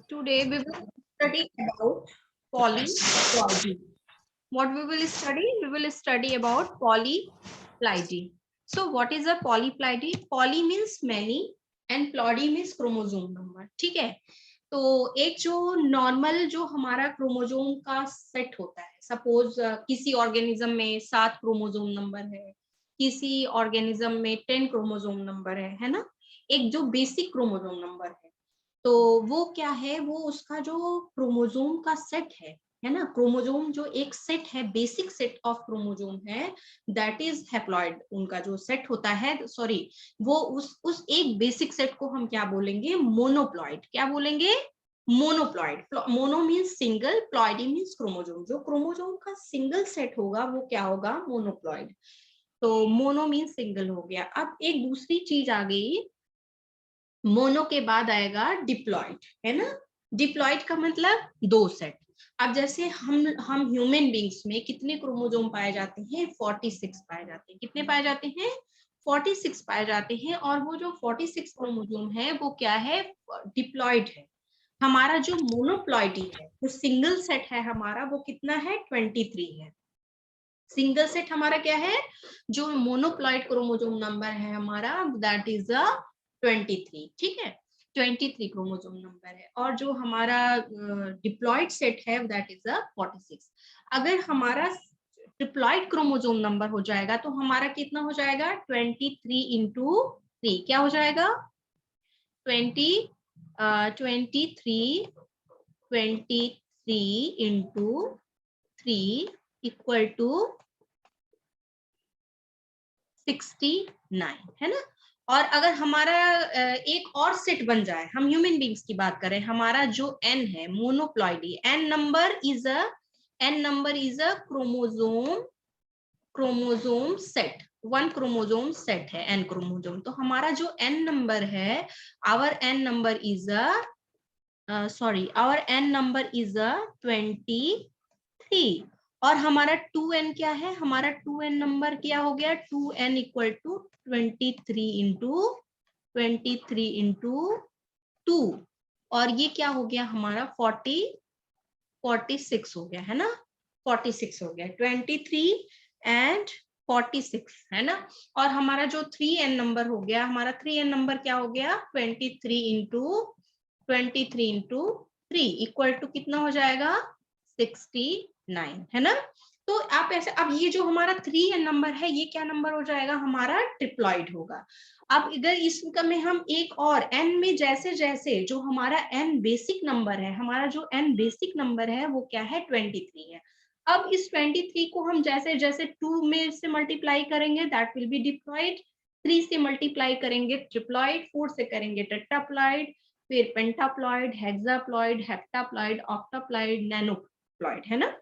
Today we will study about polyploidy. What we will study? We will study about polyploidy. So what is a polyploidy? Poly means many and ploidy means chromosome number. ठीक है, तो एक जो normal जो हमारा chromosome का set होता है, सपोज किसी ऑर्गेनिज्म में 7 क्रोमोजोम नंबर है, किसी ऑर्गेनिज्म में 10 क्रोमोजोम नंबर है ना, एक जो बेसिक क्रोमोजोम नंबर है, तो वो क्या है, वो उसका जो क्रोमोजोम का सेट है ना, क्रोमोजोम जो एक सेट है, बेसिक सेट ऑफ क्रोमोजोम है, दैट इज हैप्लॉइड। उनका जो सेट होता है, सॉरी, वो उस एक बेसिक सेट को हम क्या बोलेंगे? मोनोप्लॉइड। क्या बोलेंगे? Monoploid. Mono means single, ploidy means chromosome. जो क्रोमोजोम का सिंगल सेट होगा वो क्या होगा? मोनोप्लॉइड। तो मोनो मीन्स सिंगल हो गया। अब एक दूसरी चीज आ गई, मोनो के बाद आएगा डिप्लॉइड, है ना। डिप्लॉइड का मतलब दो सेट। अब जैसे हम ह्यूमन बींग्स में कितने क्रोमोजोम पाए जाते हैं? 46 पाए जाते हैं। कितने पाए जाते हैं? 46 पाए जाते हैं। और वो जो 46 क्रोमोजोम है वो क्या है? डिप्लॉइड है। हमारा जो मोनोप्लॉइडी है, जो सिंगल सेट है हमारा, वो कितना है? 23 है। सिंगल सेट हमारा क्या है? जो मोनोप्लॉइड क्रोमोजोम नंबर है हमारा, दैट इज अ 23। ठीक है, 23 क्रोमोजोम नंबर है। और जो हमारा डिप्लॉइड सेट है दैट इज अ 46। अगर हमारा ट्रिप्लॉइड क्रोमोजोम नंबर हो जाएगा तो हमारा कितना हो जाएगा? 23 इंटू 3। क्या हो जाएगा? 20 23 23 इंटू 3 इक्वल टू 69, है ना। और अगर हमारा एक और सेट बन जाए, हम ह्यूमन बींग्स की बात करें, हमारा जो एन है, monoploidy, N number is a chromosome set. One chromosome set है एन क्रोमोजोम। तो हमारा जो एन नंबर है, our N number is our N number is 23। और हमारा 2n क्या है? हमारा 2n नंबर क्या हो गया? 2n equal to 23 into 2। और ये क्या हो गया? हमारा 46 हो गया, है ना। 46 हो गया, 23 एंड 46, है ना। और हमारा जो 3n नंबर हो गया, हमारा 3n नंबर क्या हो गया? 23 इंटू 3 इक्वल टू कितना हो जाएगा? 69, है ना। तो आप ऐसे, अब ये जो हमारा 3n नंबर है, ये क्या नंबर हो जाएगा? हमारा ट्रिप्लॉइड होगा। अब इधर इसका में हम एक और n में, जैसे जैसे जो हमारा n बेसिक नंबर है, हमारा जो n बेसिक नंबर है वो क्या है? 23 है। अब इस 23 को हम जैसे जैसे 2 में से मल्टीप्लाई करेंगे, दैट विल बी डिप्लॉइड। 3 से मल्टीप्लाई करेंगे ट्रिप्लॉइड, 4 से करेंगे टेट्राप्लॉइड, फिर पेंटाप्लॉइड, हेक्साप्लॉइड, हेप्टाप्लॉइड, ऑक्टाप्लॉइड, नैनोप्लॉइड, है ना।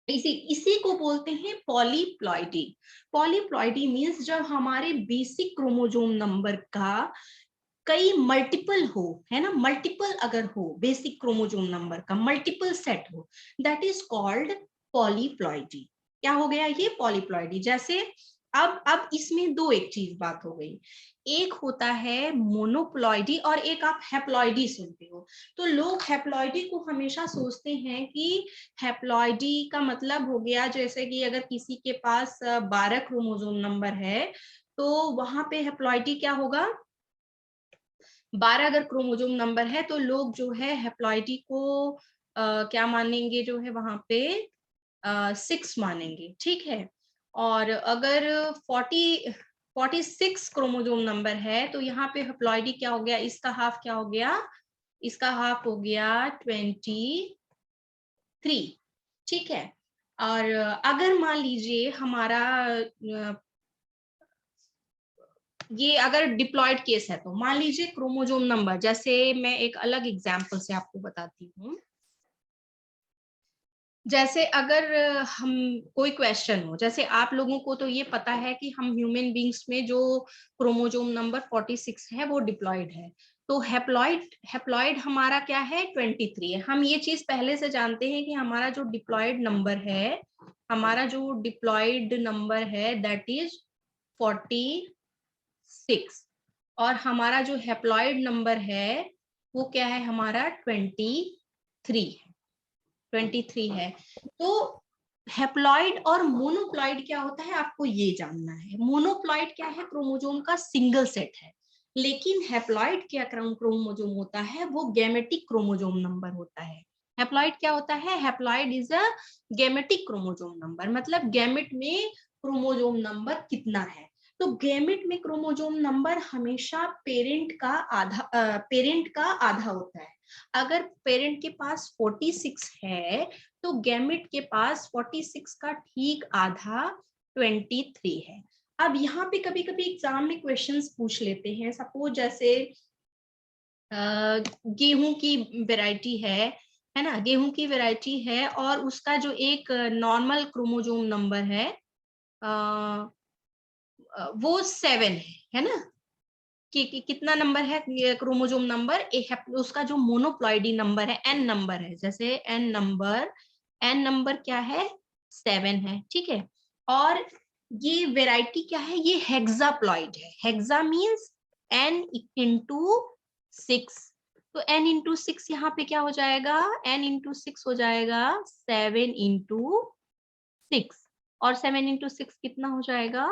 इसी को बोलते हैं पॉलीप्लॉइडी। पॉलीप्लॉइडी मींस जब हमारे बेसिक क्रोमोजोम नंबर का कई मल्टीपल हो, है ना, मल्टीपल अगर हो, बेसिक क्रोमोजोम नंबर का मल्टीपल सेट हो, दैट इज कॉल्ड पॉलीप्लॉइडी। क्या हो गया? ये पॉलीप्लॉइडी। जैसे अब इसमें दो एक चीज बात हो गई, एक होता है मोनोप्लॉइडी और एक आप हैप्लॉइडी सुनते हो। तो लोग हैप्लॉइडी को हमेशा सोचते हैं कि हैप्लॉइडी का मतलब हो गया, जैसे कि अगर किसी के पास 12 क्रोमोजोम नंबर है तो वहां पे हैप्लॉइडी क्या होगा? 12 अगर क्रोमोजोम नंबर है तो लोग जो है हैप्लॉइडी को क्या मानेंगे? जो है वहां पे 6 मानेंगे, ठीक है। और अगर 46 क्रोमोजोम नंबर है तो यहाँ पे हैप्लॉइडी क्या हो गया? इसका हाफ क्या हो गया? इसका हाफ हो गया 23, ठीक है। और अगर मान लीजिए हमारा ये अगर डिप्लॉयड केस है, तो मान लीजिए क्रोमोजोम नंबर, जैसे मैं एक अलग एग्जांपल से आपको बताती हूँ। जैसे अगर हम कोई क्वेश्चन हो, जैसे आप लोगों को तो ये पता है कि हम ह्यूमन बींग्स में जो क्रोमोजोम नंबर 46 है वो डिप्लॉयड है। तो हैप्लॉइड हमारा क्या है? 23 है। हम ये चीज पहले से जानते हैं कि हमारा जो डिप्लॉयड नंबर है, हमारा जो डिप्लॉयड नंबर है दैट इज 46। और हमारा जो हैप्लॉइड नंबर है वो क्या है हमारा 23 है। तो हैप्लॉइड और मोनोप्लॉइड क्या होता है आपको ये जानना है। मोनोप्लॉइड क्या है, क्रोमोसोम का सिंगल सेट है, लेकिन हैप्लॉइड क्या क्रोमोसोम होता है, वो गैमेटिक क्रोमोसोम नंबर होता है। हैप्लॉइड क्या होता है, haploid is a gametic chromosome number, मतलब गैमेट में क्रोमोसोम नंबर कितना है। तो गैमेट में क्रोमोसोम नंबर हमेशा पेरेंट का आधा होता है। अगर पेरेंट के पास 46 है तो गैमेट के पास 46 का ठीक आधा 23 है। अब यहाँ पे कभी कभी एग्जाम में क्वेश्चंस पूछ लेते हैं, सपोज जैसे गेहूं की वैरायटी है ना, गेहूं की वैरायटी है और उसका जो एक नॉर्मल क्रोमोसोम नंबर है वो 7 है ना, कि कितना नंबर है क्रोमोसोम नंबर, उसका जो मोनोप्लॉइडी नंबर है एन नंबर है, जैसे एन नंबर क्या है 7 है, ठीक है। और ये वेराइटी क्या है, ये हेक्साप्लॉइड है। हेक्सा मींस एन इंटू 6, तो एन इंटू 6 यहाँ पे क्या हो जाएगा, एन इंटू 6 हो जाएगा 7 इंटू 6, और 7 इंटू 6 कितना हो जाएगा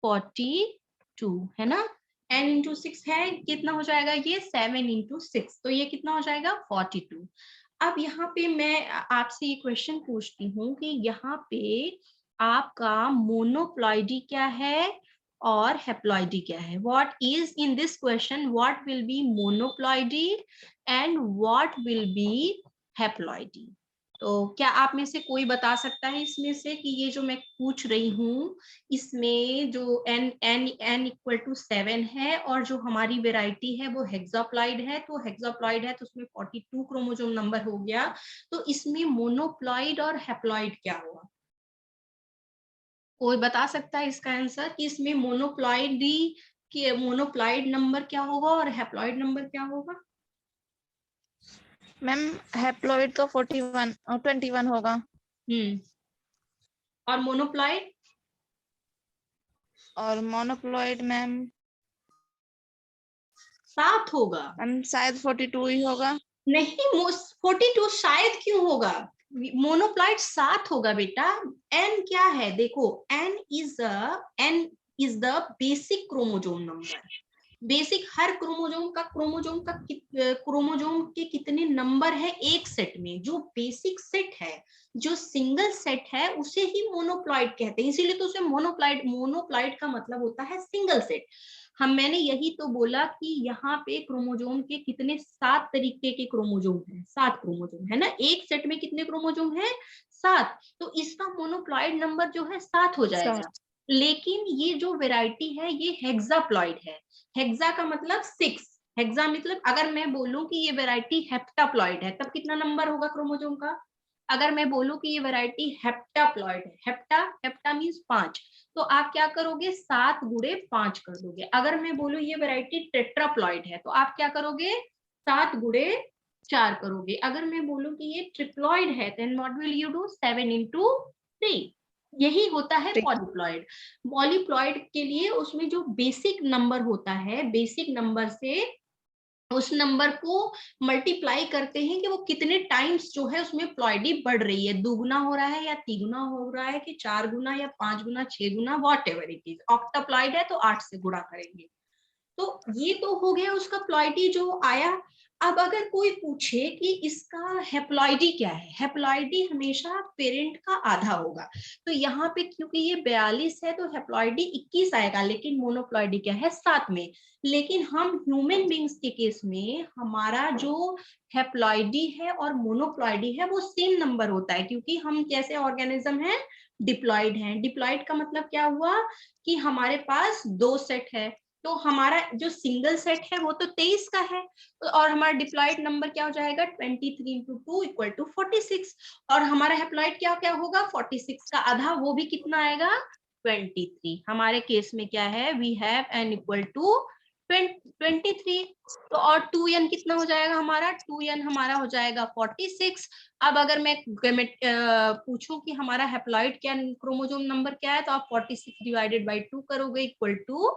42 है ना। n इंटू 6 है, कितना हो जाएगा ये 7 इंटू 6, तो ये कितना हो जाएगा 42। अब यहाँ पे मैं आपसे ये क्वेश्चन पूछती हूँ कि यहाँ पे आपका मोनोप्लॉइडी क्या है और हेप्लॉइडी क्या है। What is in this question, what will be monoploidy and what will be haploidy. तो क्या आप में से कोई बता सकता है इसमें से कि ये जो मैं पूछ रही हूँ इसमें जो n इक्वल टू 7 है और जो हमारी वेराइटी है वो हेक्साप्लॉइड है, तो हेक्साप्लॉइड है तो उसमें 42 क्रोमोसोम नंबर हो गया, तो इसमें मोनोप्लॉइड और हैप्लॉइड क्या हुआ। कोई बता सकता है इसका आंसर कि इसमें मोनोप्लॉइड नंबर क्या होगा और हैप्लॉइड नंबर क्या होगा। मैम हैप्लॉइड तो 41 और 21 होगा। और मोनोप्लॉइड और मोनोप्लॉइड मैम 7 होगा। मैम शायद 42 ही होगा। नहीं 42 शायद क्यों होगा, मोनोप्लॉइड 7 होगा बेटा। एन क्या है देखो, n is the basic chromosome number. Basic हर क्रोमोसोम के कितने नंबर है एक सेट में, जो बेसिक सेट है, जो सिंगल सेट है उसे ही मोनोप्लॉइड कहते हैं, इसीलिए तो उसे मोनोप्लॉइड का मतलब होता है सिंगल सेट। मैंने यही तो बोला कि यहाँ पे क्रोमोसोम के कितने 7 तरीके के क्रोमोसोम है, 7 क्रोमोसोम है ना, एक सेट में कितने क्रोमोसोम है 7, तो इसका मोनोप्लॉइड नंबर जो है 7 हो जाएगा। लेकिन ये जो वेराइटी है ये हेक्साप्लॉइड है। हेक्सा का मतलब 6, हेक्सा मतलब अगर मैं बोलूं कि ये वेराइटी हेप्टाप्लॉइड है तब कितना नंबर होगा क्रोमोसोम का। अगर मैं बोलूं कि ये वेराइटी हेप्टाप्लॉइड है, हेप्टा मीन्स 5, तो आप क्या करोगे 7 गुणे 5 कर दोगे। अगर मैं बोलूं ये वेराइटी टेट्राप्लॉइड है तो आप क्या करोगे 7 गुणे 4 करोगे। अगर मैं बोलूं कि ये ट्रिप्लॉइड है then what will you do 7 into 3। यही होता है पॉलीप्लॉइड। पॉलीप्लॉइड के लिए उसमें जो बेसिक नंबर होता है, बेसिक नंबर से उस नंबर को मल्टीप्लाई करते हैं कि वो कितने टाइम्स जो है उसमें प्लॉइडी बढ़ रही है, 2 गुना हो रहा है या 3 गुना हो रहा है कि 4 गुना या 5 गुना 6 गुना, वॉट एवर इट इज। ऑक्टाप्लॉइड है तो 8 से गुणा करेंगे। तो ये तो हो गया उसका प्लॉइडी जो आया। अब अगर कोई पूछे कि इसका हेप्लॉइडी क्या है, हेप्लॉइडी हमेशा पेरेंट का आधा होगा, तो यहाँ पे क्योंकि ये 42 है तो हेप्लॉइडी 21 आएगा, लेकिन मोनोप्लॉइडी क्या है 7 में। लेकिन हम ह्यूमन बींग्स के केस में हमारा जो हेप्लॉइडी है और मोनोप्लॉइडी है वो सेम नंबर होता है, क्योंकि हम कैसे ऑर्गेनिज्म है, डिप्लॉइड है। डिप्लॉइड का मतलब क्या हुआ कि हमारे पास 2 सेट है, तो हमारा जो सिंगल सेट है वो तो 23 का है, और हमारा डिप्लॉइड नंबर क्या हो जाएगा 23 इंटू 2 इक्वल टू 46, और हमारा हेप्लॉइड क्या क्या होगा 46 का आधा, वो भी कितना आएगा 23। हमारे केस में क्या है we have n equal to 23। तो और 2n कितना हो जाएगा हमारा, 2n हमारा हो जाएगा 46। अब अगर मैं पूछूं कि हमारा हेप्लॉइड क्या क्रोमोसोम नंबर क्या है, तो आप 46 डिवाइडेड बाई 2 करोगे इक्वल टू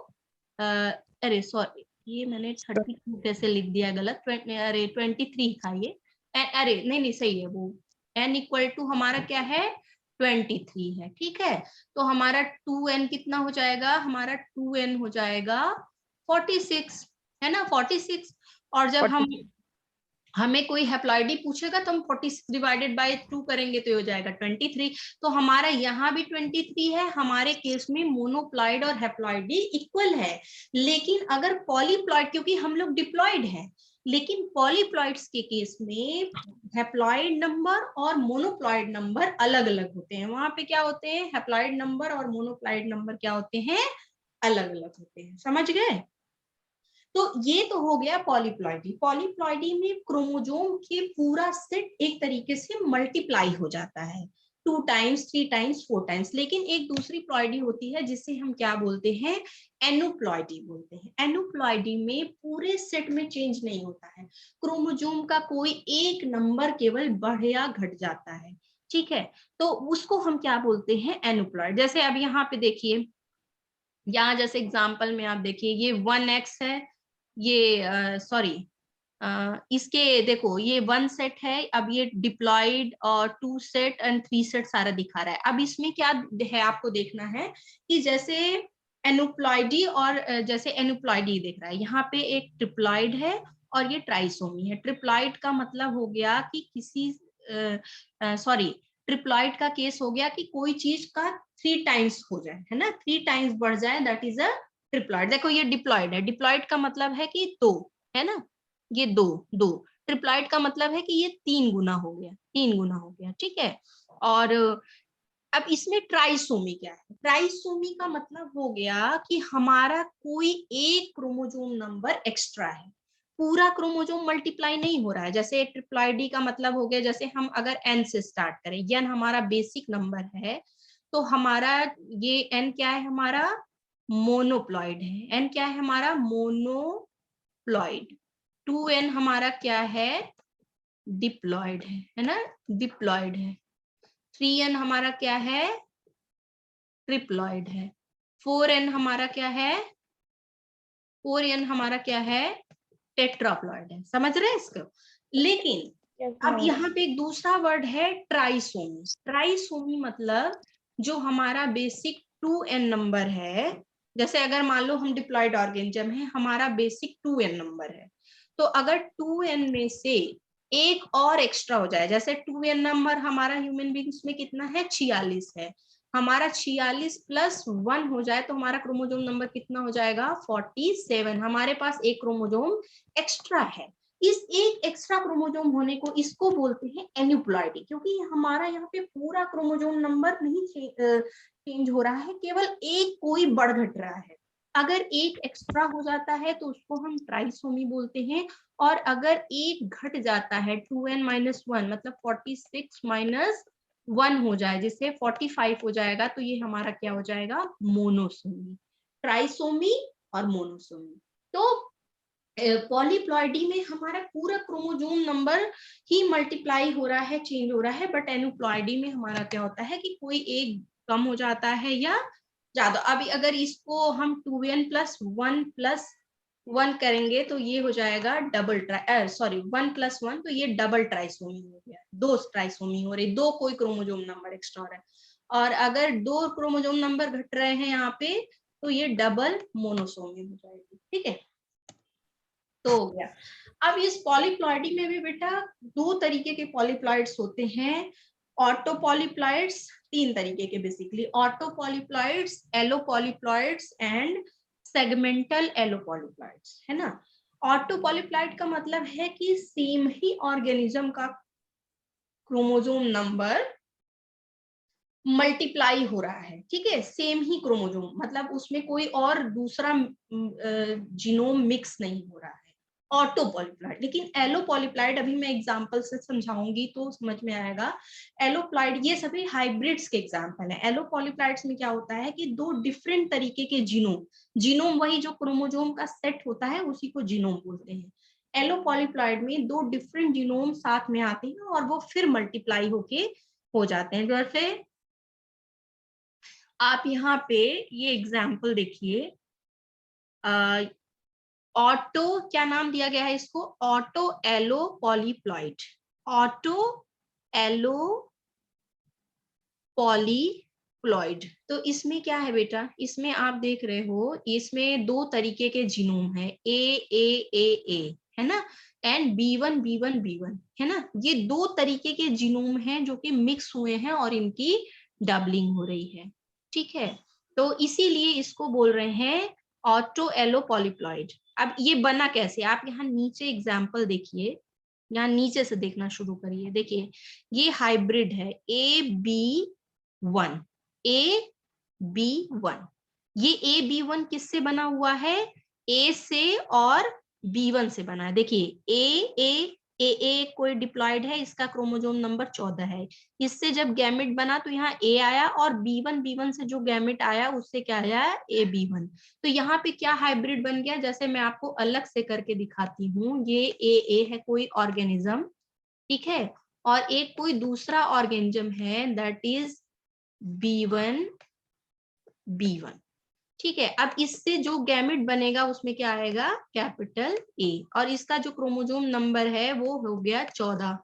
अरे सॉरी ये मैंने 32 कैसे लिख दिया गलत, अरे 23 था ये, अरे नहीं नहीं सही है वो, n इक्वल टू हमारा क्या है 23 है, ठीक है। तो हमारा 2n कितना हो जाएगा, हमारा 2n हो जाएगा 46, है ना 46। और जब हम हमें कोई हैप्लॉइडी पूछेगा तो हम 46 डिवाइडेड बाय 2 करेंगे तो ये हो जाएगा 23। तो हमारा यहाँ भी 23 है, हमारे केस में मोनोप्लॉइड और हैप्लॉइडी इक्वल है। लेकिन अगर पॉलीप्लॉइड, क्योंकि हम लोग डिप्लॉइड हैं, लेकिन पॉलीप्लॉइड्स के केस में हैप्लॉइड नंबर और मोनोप्लॉइड नंबर अलग अलग होते हैं। वहां पे क्या होते हैं, हैप्लॉइड नंबर और मोनोप्लॉइड नंबर क्या होते हैं, अलग अलग होते हैं, समझ गए। तो ये तो हो गया पॉलीप्लॉइडी। पॉलीप्लॉइडी में क्रोमोजोम के पूरा सेट एक तरीके से मल्टीप्लाई हो जाता है, 2 टाइम्स 3 टाइम्स 4 टाइम्स। लेकिन एक दूसरी प्लॉइडी होती है जिसे हम क्या बोलते हैं, एनुप्लॉइडी बोलते हैं। एनुप्लॉइडी में पूरे सेट में चेंज नहीं होता है, क्रोमोजोम का कोई एक नंबर केवल बढ़ या घट जाता है, ठीक है। तो उसको हम क्या बोलते हैं, एनुप्लॉइड। जैसे अब यहाँ पे देखिए, यहाँ जैसे एग्जांपल में आप देखिए, ये 1x है, ये सॉरी इसके देखो ये 1 सेट है, अब ये डिप्लॉइड और 2 सेट एंड 3 सेट सारा दिखा रहा है। अब इसमें क्या है आपको देखना है कि जैसे एनुप्लॉइडी और जैसे एनुप्लॉइडी देख रहा है, यहाँ पे एक ट्रिप्लॉइड है और ये ट्राइसोमी है। ट्रिप्लॉइड का मतलब हो गया कि किसी सॉरी ट्रिप्लॉइड का केस हो गया कि कोई चीज का 3 टाइम्स हो जाए, है ना, 3 टाइम्स बढ़ जाए, दैट इज अ ट्रिप्लॉइड। देखो ये डिप्लॉइड है, डिप्लॉइड का मतलब है कि 2, है ना, ये 2 2। ट्रिप्लॉइड का मतलब है कि ये 3 गुना हो गया, 3 गुना हो गया, ठीक है। और अब इसमें ट्राइसोमी क्या है, ट्राइसोमी का मतलब हो गया कि हमारा कोई एक क्रोमोजोम नंबर एक्स्ट्रा है, पूरा क्रोमोजोम मल्टीप्लाई नहीं हो रहा है। जैसे ट्रिप्लॉइडी का मतलब हो गया, जैसे हम अगर एन से स्टार्ट करें, एन हमारा बेसिक नंबर है, तो हमारा ये एन क्या है, हमारा मोनोप्लॉइड है। एन क्या है हमारा, मोनोप्लॉइड। 2n हमारा क्या है, डिप्लॉइड है ना, डिप्लॉइड है। 3n हमारा क्या है, ट्रिप्लॉइड है। 4n हमारा क्या है, 4n हमारा क्या है, टेट्राप्लॉइड है। समझ रहे हैं इसको। लेकिन अब यहाँ पे एक दूसरा वर्ड है ट्राइसोमी। ट्राइसोमी मतलब जो हमारा बेसिक 2n नंबर है, जैसे अगर मान लो हम डिप्लॉइड ऑर्गेनिज्म है, हमारा बेसिक 2n नंबर है, तो अगर 2n में से एक और एक्स्ट्रा हो जाए, जैसे 2n नंबर हमारा ह्यूमन बींग्स में कितना है, 46 है, हमारा 46 प्लस 1 हो जाए तो हमारा क्रोमोजोम नंबर कितना हो जाएगा, 47। हमारे पास एक क्रोमोजोम एक्स्ट्रा है। इस एक एक्स्ट्रा क्रोमोजोम होने को, इसको बोलते हैं एन्यूप्लॉइडी, क्योंकि हमारा यहाँ पे पूरा क्रोमोजोम नंबर नहीं चेंज हो रहा है, केवल एक कोई बढ़ घट रहा है। अगर एक एक्स्ट्रा हो जाता है तो उसको हम ट्राइसोमी बोलते हैं, और अगर एक घट जाता है 2n माइनस 1 मतलब 46 माइनस 1 हो जाए, जिससे 45 हो जाएगा, तो ये हमारा क्या हो जाएगा, मोनोसोमी। ट्राइसोमी और मोनोसोमी। तो पॉलीप्लॉइडी में हमारा पूरा क्रोमोजोम नंबर ही मल्टीप्लाई हो रहा है, चेंज हो रहा है, बट एनुप्लॉइडी में हमारा क्या होता है कि कोई एक कम हो जाता है या ज्यादा। अभी अगर इसको हम 2n प्लस 1 करेंगे तो ये हो जाएगा डबल ट्राई, सॉरी 1 प्लस 1, तो ये डबल ट्राइसोमी हो गया, 2 ट्राइसोमी हो रही, 2 कोई क्रोमोजोम नंबर एक्स्ट्रा हो रहा है। और अगर 2 क्रोमोजोम नंबर घट रहे हैं यहाँ पे, तो ये डबल मोनोसोमी हो जाएगी, ठीक है। तो हो गया। अब इस पॉलीप्लॉइडी में भी बेटा 2 तरीके के पॉलीप्लॉइड्स होते हैं। ऑटोपॉलीप्लॉइड्स 3 तरीके के बेसिकली, ऑटोपॉलीप्लॉइड्स, एलोपॉलीप्लॉइड्स एंड सेगमेंटल एलोपॉलीप्लॉइड्स, है ना। ऑटोपॉलीप्लॉइड का मतलब है कि सेम ही ऑर्गेनिज्म का क्रोमोजोम नंबर मल्टीप्लाई हो रहा है, ठीक है, सेम ही क्रोमोजोम, मतलब उसमें कोई और दूसरा जीनोम मिक्स नहीं हो रहा है, ऑटोपॉलीप्लॉइड। लेकिन एलोपॉलीप्लॉइड अभी मैं एग्जांपल से समझाऊंगी तो समझ में आएगा। एलोप्लॉइड ये सभी हाइब्रिड्स के एग्जांपल है। एलोपॉलीप्लॉइड्स में क्या होता है कि 2 डिफरेंट तरीके के जीनोम, जीनोम वही जो क्रोमोजोम का सेट होता है उसी को जीनोम बोलते हैं। एलोपॉलीप्लॉइड में 2 डिफरेंट जीनोम साथ में आते हैं और वो फिर मल्टीप्लाई होके हो जाते हैं। जैसे आप यहाँ पे ये एग्जाम्पल देखिए, ऑटो, क्या नाम दिया गया है इसको, auto allo polyploid, auto allo polyploid. तो इसमें क्या है बेटा, इसमें आप देख रहे हो इसमें दो तरीके के जीनोम है, ए है ना, एंड B1 है ना, ये दो तरीके के जीनोम हैं जो कि मिक्स हुए हैं और इनकी डबलिंग हो रही है, ठीक है। तो इसीलिए इसको बोल रहे हैं ऑटो एलो पॉलीप्लॉइड। अब ये बना कैसे, आप यहाँ नीचे एग्जाम्पल देखिए, यहाँ नीचे से देखना शुरू करिए, देखिए ये हाइब्रिड है AB1, AB1, ये AB1 किससे बना हुआ है, A से और B1 से बना है। देखिए ए कोई डिप्लॉइड है, इसका क्रोमोसोम नंबर 14 है, इससे जब गैमेट बना तो यहाँ A आया, और B1 से जो गैमेट आया उससे क्या आया, AB1। तो यहाँ पे क्या हाइब्रिड बन गया, जैसे मैं आपको अलग से करके दिखाती हूँ, ये ए है कोई ऑर्गेनिज्म, ठीक है, और एक कोई दूसरा ऑर्गेनिज्म है दैट इज B1, ठीक है। अब इससे जो गैमेट बनेगा उसमें क्या आएगा, कैपिटल A, और इसका जो क्रोमोसोम नंबर है वो हो गया 14,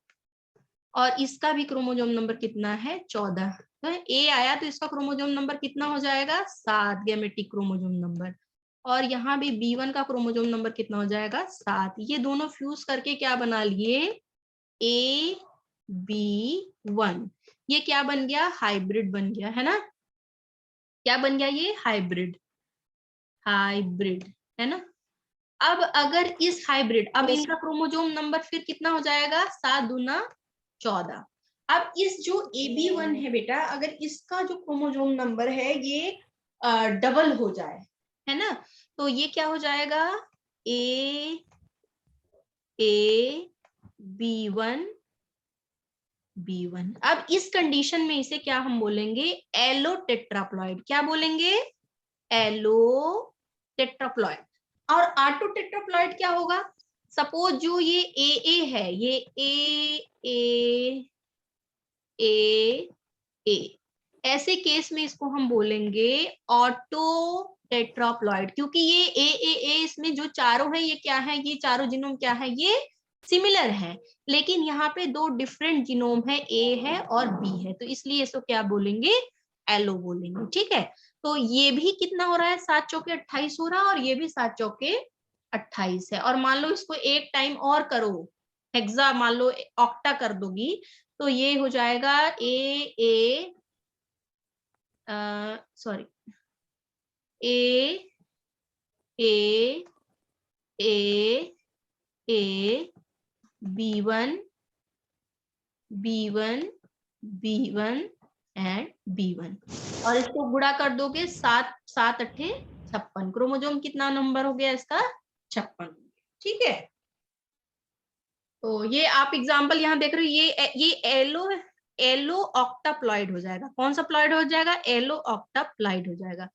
और इसका भी क्रोमोसोम नंबर कितना है, 14। तो A आया तो इसका क्रोमोसोम नंबर कितना हो जाएगा, 7 गैमेटिक क्रोमोसोम नंबर, और यहाँ भी B1 का क्रोमोसोम नंबर कितना हो जाएगा, 7। ये दोनों फ्यूज करके क्या बना लिए, AB1, ये क्या बन गया, हाइब्रिड बन गया, है ना, क्या बन गया, ये हाइब्रिड, हाइब्रिड, है ना। अब अगर इस हाइब्रिड, अब Yes. इनका क्रोमोसोम नंबर फिर कितना हो जाएगा, 7 दूना 14। अब इस जो AB1 है बेटा, अगर इसका जो क्रोमोसोम नंबर है ये डबल हो जाए, है ना, तो ये क्या हो जाएगा, B1। अब इस कंडीशन में इसे क्या हम बोलेंगे, एलो टेट्राप्लॉइड, क्या बोलेंगे, एलो टेट्राप्लॉइड। और ऑटो टेट्राप्लॉइड क्या होगा, सपोज जो ये ए है, ये ए, ऐसे केस में इसको हम बोलेंगे ऑटो टेट्राप्लॉइड, क्योंकि ये ए इसमें जो चारों है ये क्या है, ये चारों जीनोम क्या है, ये सिमिलर है, लेकिन यहाँ पे दो डिफरेंट जीनोम है, ए है और बी है, तो इसलिए इसको क्या बोलेंगे, एलो बोलेंगे, ठीक है। तो ये भी कितना हो रहा है, 7 चौके 28 हो रहा है, और ये भी 7 चौके 28 है, और मान लो इसको एक टाइम और करो, हेक्सा मान लो ऑक्टा कर दोगी, तो ये हो जाएगा sorry A A A A B1 and B1, और इसको गुणा कर दोगे, 7 7 अट्ठे 56, क्रोमोसोम कितना नंबर हो गया इसका, 56, ठीक है। तो ये आप एग्जांपल यहाँ देख रहे हो, ये एलो ऑक्टाप्लॉइड हो जाएगा, कौन सा प्लॉइड हो जाएगा, एलो ऑक्टाप्लॉइड हो जाएगा।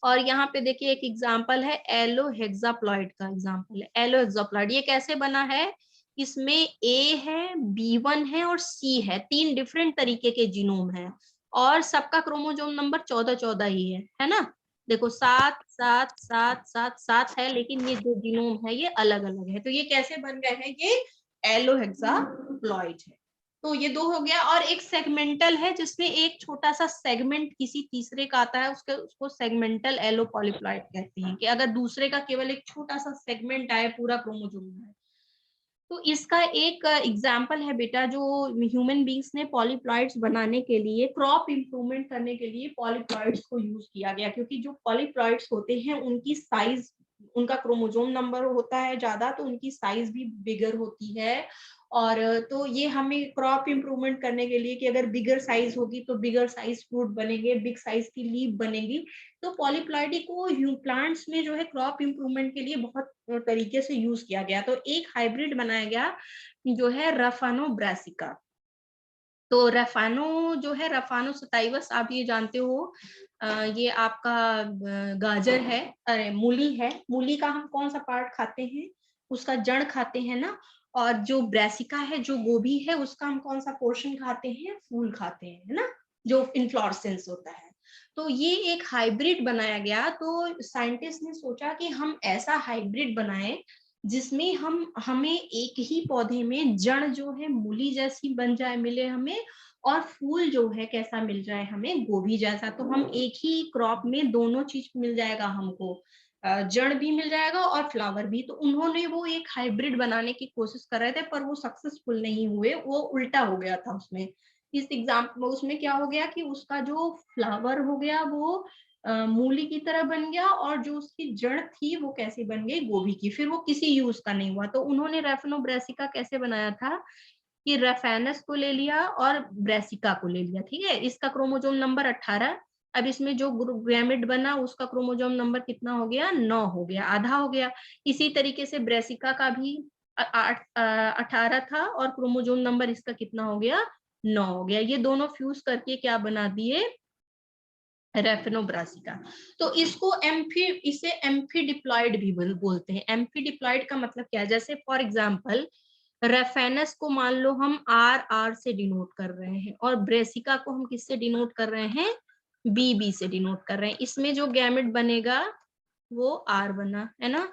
और यहाँ पे देखिए एक एग्जांपल है एलो हेक्साप्लॉइड का, एग्जांपल है एलो हेक्साप्लॉइड, ये कैसे बना है, इसमें ए है, B1 है और C है, 3 डिफरेंट तरीके के जीनोम है, और सबका क्रोमोसोम नंबर 14 ही है ना, देखो 7 7 7 7 7 है, लेकिन ये जो जीनोम है ये अलग अलग है, तो ये कैसे बन गए हैं, ये एलो हेक्साप्लॉइड है। तो ये दो हो गया, और एक सेगमेंटल है जिसमें एक छोटा सा सेगमेंट किसी तीसरे का आता है, उसको सेगमेंटल एलो पॉलीप्लॉइड कहते हैं, कि अगर दूसरे का केवल एक छोटा सा सेगमेंट आए पूरा क्रोमोसोम में। तो इसका एक एग्जाम्पल है बेटा, जो ह्यूमन बींग्स ने पॉलीप्लॉइड्स बनाने के लिए, क्रॉप इंप्रूवमेंट करने के लिए पॉलीप्लॉइड्स को यूज किया गया, क्योंकि जो पॉलीप्लॉइड्स होते हैं उनकी साइज, उनका क्रोमोसोम नंबर होता है ज्यादा, तो उनकी साइज भी बिगर होती है, और तो ये हमें क्रॉप इंप्रूवमेंट करने के लिए कि अगर बिगर साइज होगी तो बिगर साइज फ्रूट बनेंगे, बिग साइज की लीफ बनेगी, तो पॉलीप्लॉइडी को प्लांट्स में जो है क्रॉप इंप्रूवमेंट के लिए बहुत तरीके से यूज किया गया। तो एक हाइब्रिड बनाया गया जो है रफानो ब्रासिका। तो रफानो जो है, रफानो सताइवस, आप ये जानते हो, ये आपका गाजर है, अरे मूली है, मूली का हम कौन सा पार्ट खाते हैं, उसका जड़ खाते हैं ना, और जो ब्रासिका है, जो गोभी है, उसका हम कौन सा पोर्शन खाते हैं, फूल खाते हैं, है ना, जो इन्फ्लोरेसेंस होता है। तो ये एक हाइब्रिड बनाया गया। तो साइंटिस्ट ने सोचा कि हम ऐसा हाइब्रिड बनाएं जिसमें हमें एक ही पौधे में जड़ जो है मूली जैसी बन जाए, मिले हमें, और फूल जो है कैसा मिल जाए हमें, गोभी जैसा। तो हम एक ही क्रॉप में दोनों चीज मिल जाएगा हमको, जड़ भी मिल जाएगा और फ्लावर भी। तो उन्होंने वो एक हाइब्रिड बनाने की कोशिश कर रहे थे, पर वो सक्सेसफुल नहीं हुए, वो उल्टा हो गया था उसमें। इस एग्जाम्पल उसमें क्या हो गया कि उसका जो फ्लावर हो गया वो मूली की तरह बन गया, और जो उसकी जड़ थी वो कैसी बन गई, गोभी की। फिर वो किसी यूज का नहीं हुआ। तो उन्होंने रेफिनो ब्रेसिका कैसे बनाया था कि रेफेनस को ले लिया और ब्रेसिका को ले लिया, ठीक है। इसका क्रोमोजोम नंबर 18। अब इसमें जो गैमेट बना उसका क्रोमोजोम नंबर कितना हो गया, 9 हो गया, आधा हो गया। इसी तरीके से ब्रेसिका का भी 18 था और क्रोमोजोम नंबर इसका कितना हो गया, 9 हो गया। ये दोनों फ्यूज करके क्या बना दिए, रेफिनोब्रासिका। तो इसे एम्फीडिप्लॉइड भी बोलते हैं। एम्फीडिप्लॉइड का मतलब क्या है, जैसे फॉर एग्जांपल रेफेनस को मान लो हम आर से डिनोट कर रहे हैं, और ब्रेसिका को हम किससे डिनोट कर रहे हैं, बी से डिनोट कर रहे हैं। इसमें जो गैमेट बनेगा वो आर बना, है ना,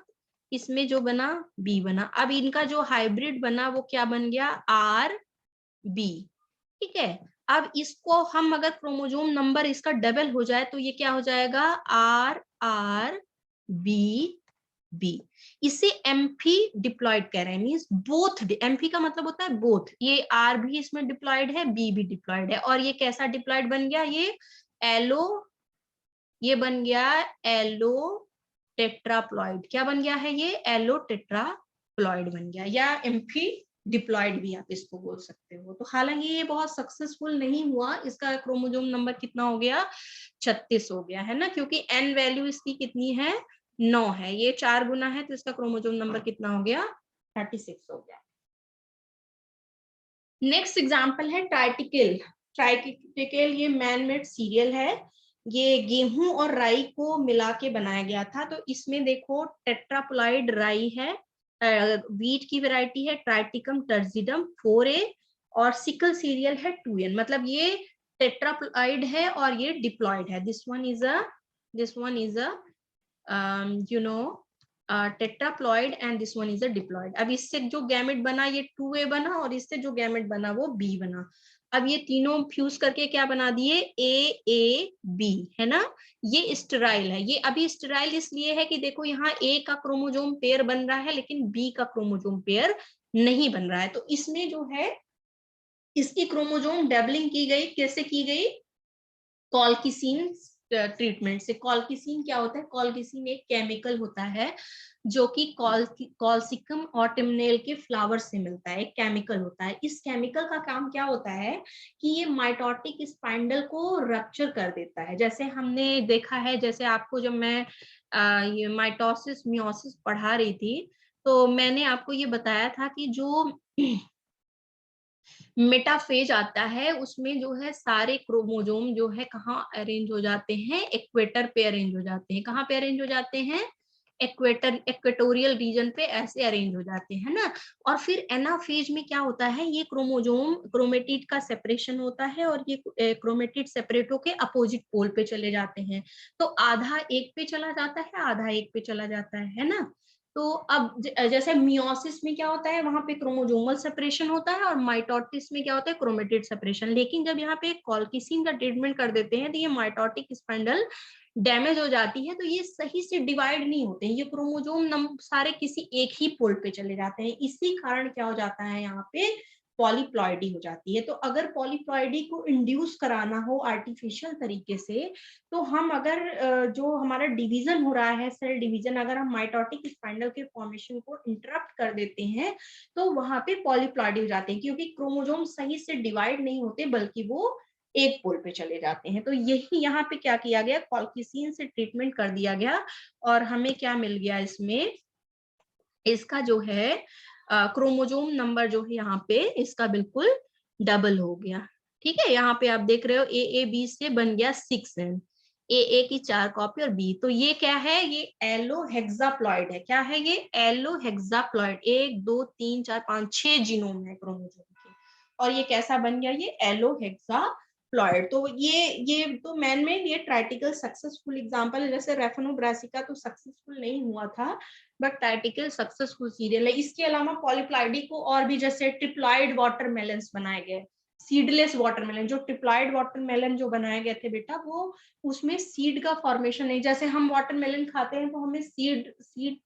इसमें जो बना बी बना। अब इनका जो हाइब्रिड बना वो क्या बन गया, आर बी, ठीक है। अब इसको हम अगर क्रोमोजोम नंबर इसका डबल हो जाए तो ये क्या हो जाएगा, आर आर बी बी। इसे एम्फी डिप्लॉयड कह रहे हैं, मींस बोथ। एम्फी का मतलब होता है बोथ, ये आर भी इसमें डिप्लॉयड है, बी भी डिप्लॉयड है। और ये कैसा डिप्लॉयड बन गया, ये एलो, ये बन गया एलो टेट्राप्लॉइड। क्या बन गया है ये, एलो टेट्राप्लॉइड बन गया, या एम्फी डिप्लॉयड भी आप इसको बोल सकते हो। तो हालांकि ये बहुत सक्सेसफुल नहीं हुआ, इसका क्रोमोजोम नंबर कितना हो गया, 36 हो गया, है ना, क्योंकि एन वैल्यू इसकी कितनी है, 9 है, ये 4 गुना है, तो इसका क्रोमोजोम नंबर कितना हो गया, 36 हो गया। नेक्स्ट एग्जाम्पल है ट्राइटिकल। ट्राइटिकल ये मैन मेड सीरियल है, ये गेहूं और राई को मिला के बनाया गया था। तो इसमें देखो टेट्राप्लॉइड राई है, वीट की वैरायटी है ट्राइटिकम टर्जिडम 4A, और सिकल सीरियल है 2N। मतलब ये टेट्राप्लॉइड है और ये डिप्लॉइड है। This one is a you know tetraploid and this one is a diploid. अब इससे जो गैमेट बना ये 2A बना, और इससे जो गैमेट बना वो B बना। अब ये तीनों फ्यूज करके क्या बना दिए, AAB, है ना। ये स्टेराइल है, ये अभी स्टेराइल इसलिए है कि देखो यहाँ A का क्रोमोजोम पेयर बन रहा है लेकिन B का क्रोमोजोम पेयर नहीं बन रहा है। तो इसमें जो है इसकी क्रोमोजोम डबलिंग की गई, कैसे की गई, कॉलकिसीन ट्रीटमेंट से। कॉलकिसीन क्या होता है, कॉलकिसीन एक केमिकल होता है जो कि कॉलसिकम ऑटमनेल के फ्लावर से मिलता है, एक केमिकल होता है। इस केमिकल का काम क्या होता है कि ये माइटोटिक स्पाइंडल को रप्चर कर देता है। जैसे हमने देखा है, जैसे आपको जब मैं ये माइटोसिस मियोसिस पढ़ा रही थी तो मैंने आपको ये बताया था कि जो मेटाफेज आता है उसमें जो है सारे क्रोमोजोम जो है कहाँ अरेंज हो जाते हैं, इक्वेटर पे अरेंज हो जाते हैं। कहाँ पे अरेंज हो जाते हैं, इक्वेटोरियल रीजन पे ऐसे अरेंज हो जाते हैं ना। और फिर एनाफेज में क्या होता है, ये क्रोमोजोम क्रोमेटिड का सेपरेशन होता है और ये क्रोमेटिड सेपरेट होके अपोजिट पोल पे चले जाते हैं। तो आधा एक पे चला जाता है, आधा एक पे चला जाता है ना। तो अब जैसे मियोसिस में क्या होता है, वहां पे क्रोमोजोमल सेपरेशन होता है, और माइटोटिस में क्या होता है, क्रोमेटिड सेपरेशन। लेकिन जब यहाँ पे कॉलकिसीन का ट्रीटमेंट कर देते हैं तो ये माइटोटिक स्पाइंडल डैमेज हो जाती है, तो ये सही से डिवाइड नहीं होते हैं, ये क्रोमोजोम सारे किसी एक ही पोल पे चले जाते हैं। इसी कारण क्या हो जाता है, यहाँ पे पॉलीप्लॉइडी हो जाती है। तो अगर पॉलीप्लॉइडी को इंड्यूस कराना हो आर्टिफिशियल तरीके से, तो हम अगर जो हमारा डिवीजन हो रहा है, सेल डिवीजन, अगर हम माइटोटिक स्पाइंडल के फॉर्मेशन को इंटरप्ट कर देते हैं तो वहां पे पॉलीप्लॉइडी हो जाते हैं, क्योंकि क्रोमोजोम सही से डिवाइड नहीं होते बल्कि वो एक पोल पे चले जाते हैं। तो यही यहाँ पे क्या किया गया, कॉलकिसीन से ट्रीटमेंट कर दिया गया, और हमें क्या मिल गया इसमें, इसका जो है क्रोमोजोम नंबर जो है यहाँ पे इसका बिल्कुल डबल हो गया। ठीक है, यहाँ पे आप देख रहे हो AAB से बन गया 6N, AA की 4 कॉपी और B। तो ये क्या है, ये एलोहेक्साप्लॉइड है। क्या है ये, एलोहेक्साप्लॉइड। 1 2 3 4 5 6 जीनोम है क्रोमोजोम के, और ये कैसा बन गया, ये एलोहेक्साप्लॉइड प्लॉयड। तो ये तो मैन में ये ट्राइटिकल सक्सेसफुल एग्जांपल है। जैसे रेफनो ब्रासिका तो सक्सेसफुल नहीं हुआ था, बट ट्राइटिकल सक्सेसफुल सीरियल है। इसके अलावा पॉलीप्लाइडी को और भी जैसे ट्रिप्लॉइड वाटरमेलन्स बनाए गए, सीडलेस वाटरमेलन। जो ट्रिप्लॉइड वाटरमेलन जो बनाए गए थे बेटा, वो उसमें सीड का फॉर्मेशन नहीं, जैसे हम वाटरमेलन खाते हैं तो हमें सीड सीड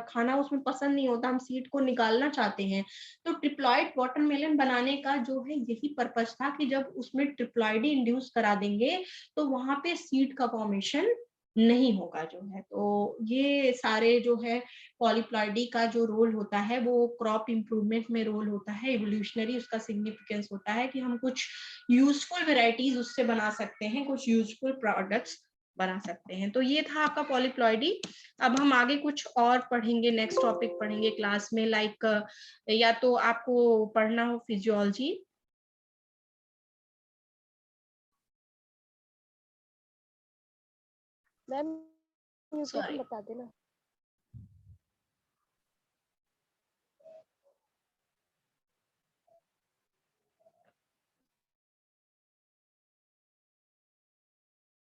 खाना उसमें पसंद नहीं होता, हम सीड को निकालना चाहते हैं। तो ट्रिप्लॉइड वाटरमेलन बनाने का जो है यही पर्पस था कि जब उसमें ट्रिप्लॉइडी इंड्यूस करा देंगे तो वहां पे सीड का फॉर्मेशन नहीं होगा जो है। तो ये सारे जो है पॉलीप्लॉइडी का जो रोल होता है वो क्रॉप इंप्रूवमेंट में रोल होता है, इवोल्यूशनरी उसका सिग्निफिकेंस होता है कि हम कुछ यूजफुल वेराइटीज उससे बना सकते हैं, कुछ यूजफुल प्रोडक्ट्स बना सकते हैं। तो ये था आपका पॉलीप्लॉइडी। अब हम आगे कुछ और पढ़ेंगे, नेक्स्ट टॉपिक पढ़ेंगे क्लास में, लाइक या तो आपको पढ़ना हो फिजियोलॉजी। मैम सॉरी, बता देना।